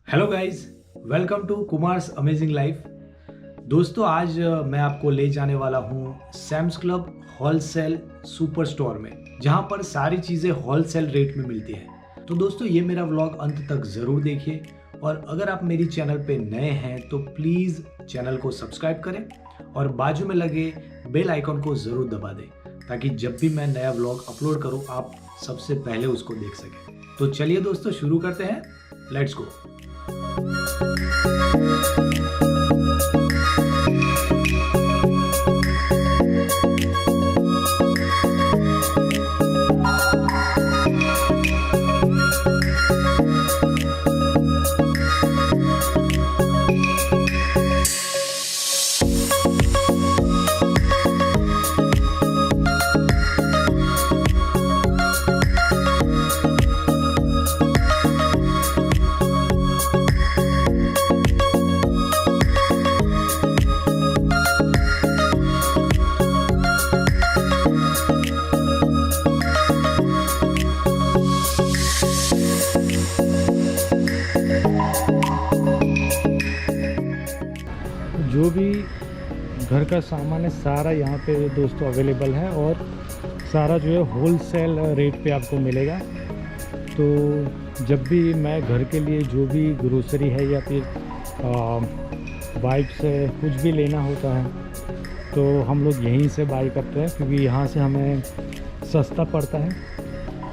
Hello guys, welcome to Kumar's amazing life. दोस्तों, आज मैं आपको ले जाने वाला हूँ Sam's Club wholesale super store में, जहाँ पर सारी चीज़ें होलसेल रेट में मिलती हैं। तो दोस्तों, ये मेरा व्लॉग अंत तक ज़रूर देखिए, और अगर आप मेरी चैनल पे नए हैं तो प्लीज़ चैनल को सब्सक्राइब करें और बाजू में लगे बेल आइकन को ज़रूर दबा दें, ताकि जब भी मैं नया व्लॉग अपलोड करूँ आप सबसे पहले उसको देख सकें। तो चलिए दोस्तों, शुरू करते हैं। Let's go. जो भी घर का सामान है सारा यहाँ पे दोस्तों अवेलेबल है, और सारा जो है होलसेल रेट पे आपको मिलेगा। तो जब भी मैं घर के लिए जो भी ग्रोसरी है या फिर वाइप्स है, कुछ भी लेना होता है तो हम लोग यहीं से बाई करते हैं, क्योंकि यहाँ से हमें सस्ता पड़ता है।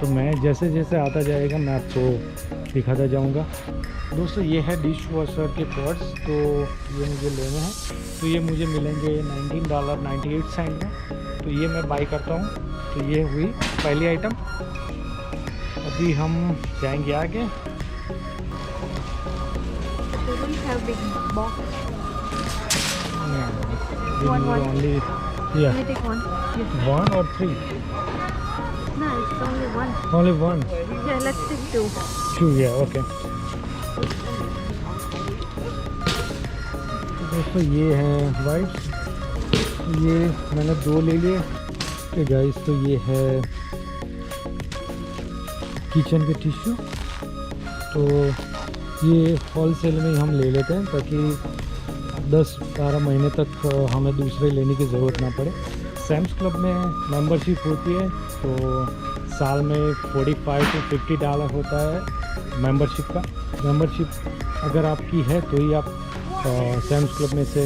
तो मैं जैसे जैसे आता जाएगा मैं आपको दिखाता जाऊँगा। दोस्तों, ये है डिश वॉशर के पॉट्स, तो ये मुझे लेने हैं। तो ये मुझे मिलेंगे $19.98 में। तो ये मैं बाई करता हूँ। तो ये हुई पहली आइटम। अभी हम जाएंगे आगे। Only yeah. You take one. Yes. One or three? No, it's only one. Only one. Yeah, let's take two. Two, yeah, okay. तो दोस्तों, ये है वाइप्स। ये मैंने दो ले लिए। ओके गाइस, तो ये है किचन के टिश्यू। तो ये होलसेल में ही हम ले लेते हैं, ताकि 10-12 महीने तक हमें दूसरे लेने की ज़रूरत ना पड़े। सैम्स क्लब में मेंबरशिप होती है, तो साल में $45 to $50 होता है मेंबरशिप का। मेंबरशिप अगर आपकी है तो ही आप सैम्स क्लब में से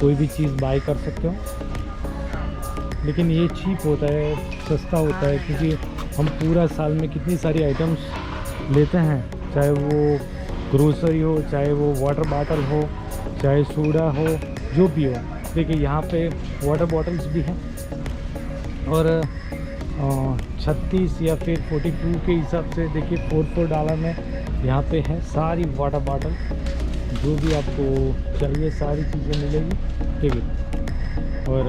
कोई भी चीज़ बाई कर सकते हो। लेकिन ये चीप होता है, सस्ता होता है, क्योंकि हम पूरा साल में कितनी सारी आइटम्स लेते हैं, चाहे वो ग्रोसरी हो, चाहे वो वाटर बॉटल हो, चाहे सोडा हो, जो भी हो। देखिए यहाँ पे वाटर बॉटल्स भी हैं, और 36 या फिर 42 के हिसाब से देखिए $4 में यहाँ पे है सारी वाटर बॉटल। जो भी आपको चाहिए सारी चीज़ें मिलेगी, ठीक है। और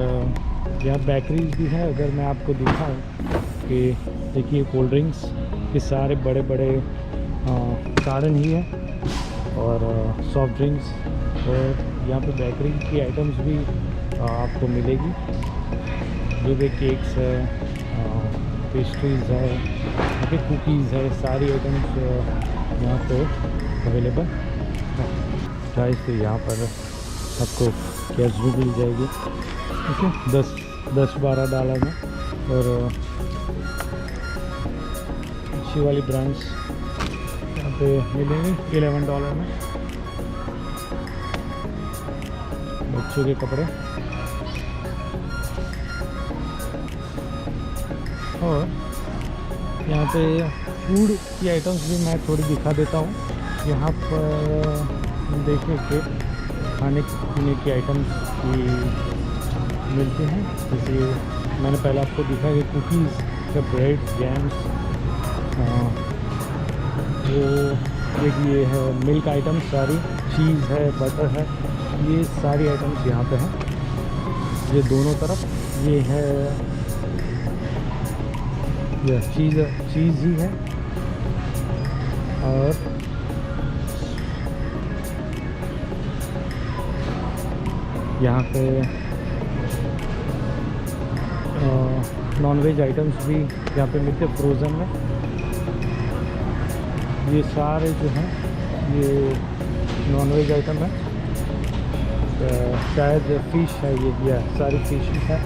यहाँ बेकरीज भी है। अगर मैं आपको दिखाऊँ कि देखिए कोल्ड ड्रिंक्स के सारे बड़े बड़े कार्टन ही है, और सॉफ्ट ड्रिंक्स, और यहाँ पे बेकरी की आइटम्स भी आपको मिलेगी। जो भी केक्स है, पेस्ट्रीज़ है, फिर कुकीज़ है, सारी आइटम्स यहाँ पे अवेलेबल है। तो यहाँ पर आपको कैश भी मिल जाएगी, ठीक है, $10-12 में। और अच्छी वाली ब्रांड्स यहाँ पे मिलेंगी $11 में। बच्चों के कपड़े, और यहाँ पे फूड की आइटम्स भी मैं थोड़ी दिखा देता हूँ। यहाँ पर देखिए कि खाने पीने की आइटम्स भी मिलते हैं। जैसे मैंने पहले आपको दिखा कि कुकीज़ या ब्रेड, जैम्स, ये है मिल्क आइटम्स सारी, चीज़ है, बटर है, ये सारी आइटम्स यहाँ पे हैं। ये दोनों तरफ ये है, ये चीज़ ही है। और यहाँ पे नॉनवेज आइटम्स भी यहाँ पे मिलते हैं फ्रोज़न में। ये सारे जो हैं ये नॉनवेज आइटम है, शायद फिश है ये सारी फिश है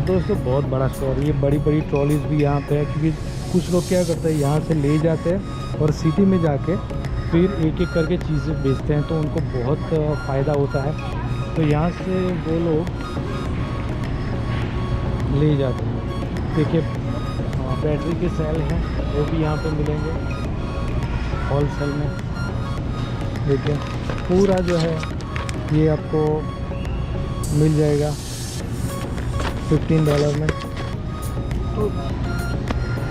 दोस्तों। बहुत बड़ा स्टोर, ये बड़ी बड़ी ट्रॉलीज भी यहाँ पे है, क्योंकि कुछ लोग क्या करते हैं यहाँ से ले जाते हैं और सिटी में जाके फिर एक एक करके चीज़ें बेचते हैं, तो उनको बहुत फ़ायदा होता है। तो यहाँ से वो लोग ले जाते हैं। देखिए बैटरी के सेल हैं, वो भी यहाँ पे मिलेंगे होलसेल में। देखिए पूरा जो है ये आपको मिल जाएगा $15 में। तो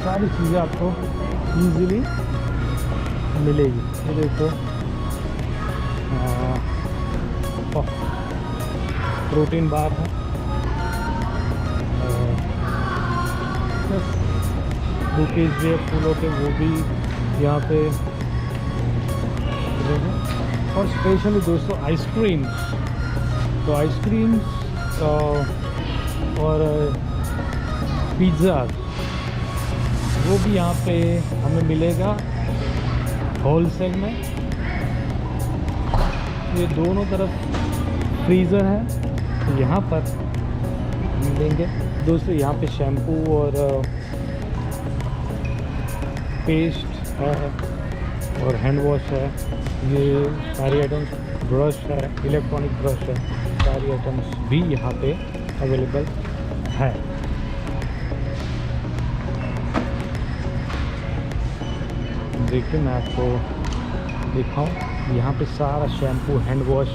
सारी चीज़ें आपको इजीली मिलेगी। ये देखो प्रोटीन बार है, बुकेज भी है फूलों के, वो भी यहाँ पे। और स्पेशली दोस्तों आइसक्रीम्स, तो आइसक्रीम्स और पिज़्ज़ा वो भी यहाँ पे हमें मिलेगा होलसेल में। ये दोनों तरफ फ्रीज़र है, तो यहाँ पर मिलेंगे दोस्तों। यहाँ पे शैम्पू और पेस्ट है और हैंड वॉश है, ये सारी आइटम्स, ब्रश है, इलेक्ट्रॉनिक ब्रश है, सारी आइटम्स भी यहाँ पे अवेलेबल है। देखिए मैं आपको दिखाऊं, यहाँ पे सारा शैम्पू, हैंड वॉश,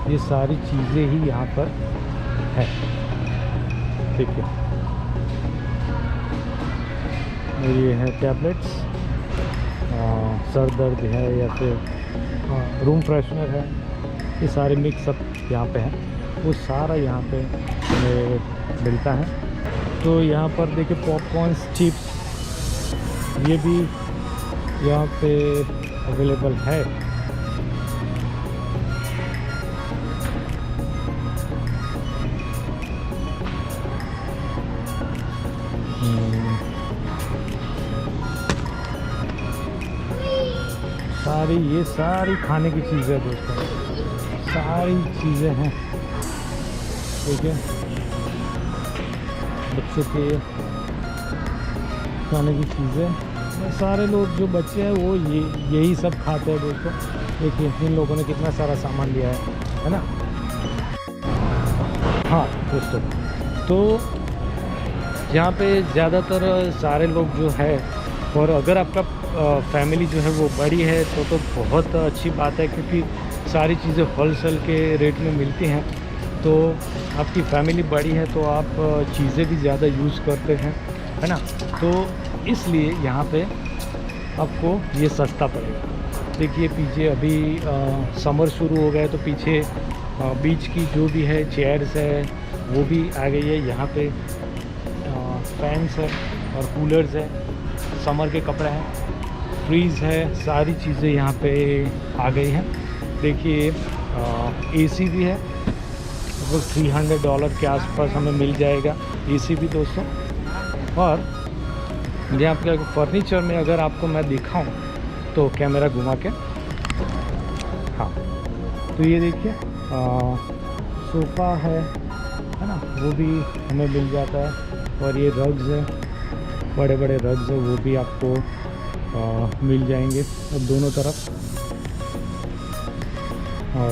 ये सारी चीज़ें ही यहाँ पर है। देखिए ये है टैबलेट्स, सर दर्द है या फिर रूम फ्रेशनर है, ये सारे मिक्सअप यहाँ पे हैं, वो सारा यहाँ पे मिलता है। तो यहाँ पर देखिए पॉपकॉर्न्स, चिप्स, ये भी यहाँ पे अवेलेबल है। ये सारी खाने की चीज़ें हैं दोस्तों, सारी चीज़ें हैं। ठीक है, बच्चे के खाने की चीज़ें, सारे लोग जो बच्चे हैं वो यही सब खाते हैं दोस्तों। देखिए इन लोगों ने कितना सारा सामान लिया है ना। हाँ दोस्तों, तो यहाँ पे ज़्यादातर सारे लोग जो है, और अगर आपका फैमिली जो है वो बड़ी है तो बहुत अच्छी बात है, क्योंकि सारी चीज़ें होलसेल के रेट में मिलती हैं। तो आपकी फैमिली बड़ी है तो आप चीज़ें भी ज़्यादा यूज़ करते हैं, है ना। तो इसलिए यहाँ पे आपको ये सस्ता पड़ेगा। देखिए पीछे अभी समर शुरू हो गया है, तो पीछे बीच की जो भी है चेयर्स है वो भी आ गई है। यहाँ पे फैंस है और कूलर्स है, समर के कपड़े हैं, फ्रीज़ है, सारी चीज़ें यहाँ पे आ गई हैं। देखिए एसी भी है, लगभग $300 के आसपास हमें मिल जाएगा एसी भी दोस्तों। और यहाँ पे फर्नीचर में अगर आपको मैं दिखाऊं तो कैमरा घुमा के, हाँ तो ये देखिए सोफ़ा है ना, वो भी हमें मिल जाता है। और ये रग्स है, बड़े बड़े रग्स है, वो भी आपको मिल जाएंगे अब दोनों तरफ। और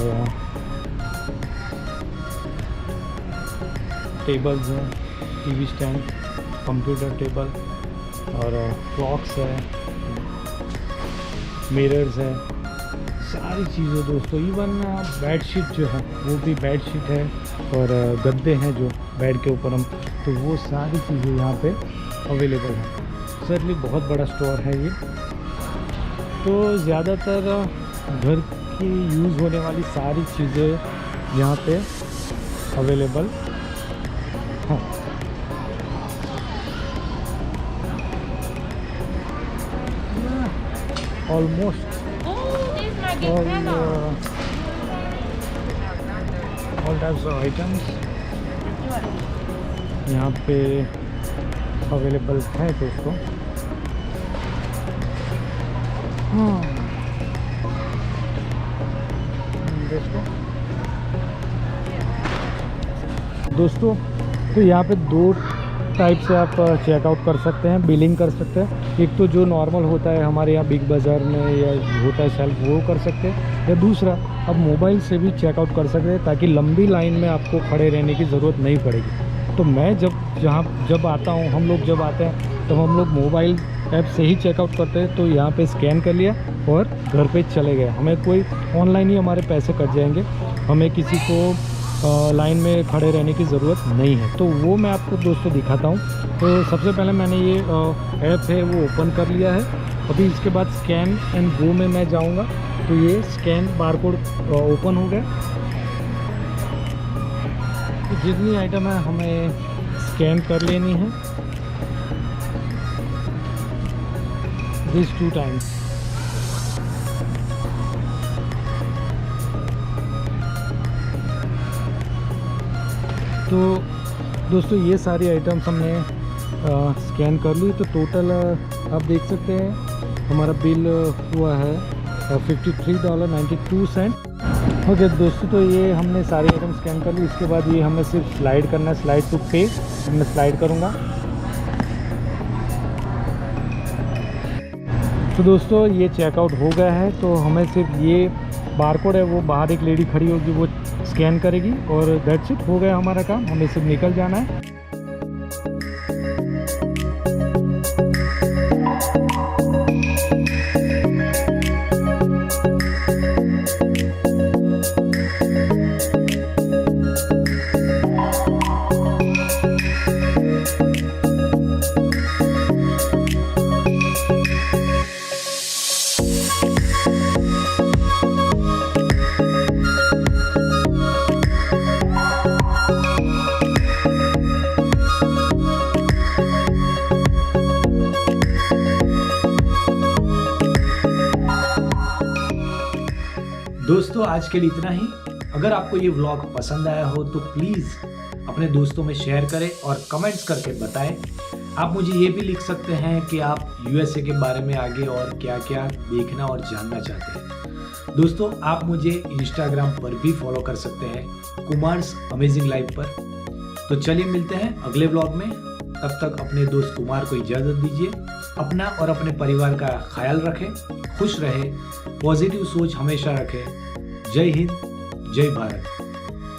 टेबल्स हैं, टीवी स्टैंड, कंप्यूटर टेबल, और क्लॉक्स है, मिरर्स है, सारी चीज़ें दोस्तों। इवन बेडशीट जो है वो भी बेडशीट है, और गद्दे हैं जो बेड के ऊपर हम, तो वो सारी चीज़ें यहाँ पे अवेलेबल हैं। सर्ली बहुत बड़ा स्टोर है ये। तो ज़्यादातर घर की यूज़ होने वाली सारी चीज़ें यहाँ पे अवेलेबल हैं। Almost all types of items यहाँ पे अवेलेबल है दोस्तों। हाँ इसको। दोस्तों तो यहाँ पे 2 टाइप से आप चेकआउट कर सकते हैं, बिलिंग कर सकते हैं। एक तो जो नॉर्मल होता है हमारे यहाँ बिग बाज़ार में या होता है सेल्फ, वो कर सकते हैं, या दूसरा आप मोबाइल से भी चेकआउट कर सकते हैं, ताकि लंबी लाइन में आपको खड़े रहने की ज़रूरत नहीं पड़ेगी। तो मैं जब आता हूँ, हम लोग जब आते हैं तो हम लोग मोबाइल ऐप से ही चेकआउट करते हैं। तो यहाँ पे स्कैन कर लिया और घर पे चले गए, हमें कोई ऑनलाइन ही हमारे पैसे कट जाएंगे, हमें किसी को लाइन में खड़े रहने की ज़रूरत नहीं है। तो वो मैं आपको दोस्तों दिखाता हूँ। तो सबसे पहले मैंने ये ऐप है वो ओपन कर लिया है। अभी इसके बाद स्कैन एंड गो में मैं जाऊँगा। तो ये स्कैन बारकोड ओपन हो गया। तो जितनी आइटम है हमें स्कैन कर लेनी है, दिस 2 टाइम्स। तो दोस्तों ये सारी आइटम्स हमने स्कैन कर ली। तो टोटल आप देख सकते हैं हमारा बिल हुआ है $53.92। ओके दोस्तों, तो ये हमने सारी आइटम स्कैन कर ली। इसके बाद ये हमें सिर्फ स्लाइड करना है, स्लाइड टू पे। मैं स्लाइड करूँगा। तो दोस्तों ये चेकआउट हो गया है। तो हमें सिर्फ ये बारकोड है वो बाहर एक लेडी खड़ी होगी, वो स्कैन करेगी और दैट्स इट, हो गया हमारा काम। हमें सिर्फ निकल जाना है। दोस्तों आज के लिए इतना ही। अगर आपको ये व्लॉग पसंद आया हो तो प्लीज़ अपने दोस्तों में शेयर करें और कमेंट्स करके बताएं। आप मुझे ये भी लिख सकते हैं कि आप यूएसए के बारे में आगे और क्या क्या देखना और जानना चाहते हैं। दोस्तों आप मुझे इंस्टाग्राम पर भी फॉलो कर सकते हैं, कुमार्स अमेजिंग लाइफ पर। तो चलिए मिलते हैं अगले व्लॉग में। तब तक अपने दोस्त कुमार को इजाज़त दीजिए। अपना और अपने परिवार का ख्याल रखें, खुश रहें, पॉजिटिव सोच हमेशा रखें। जय हिंद, जय भारत।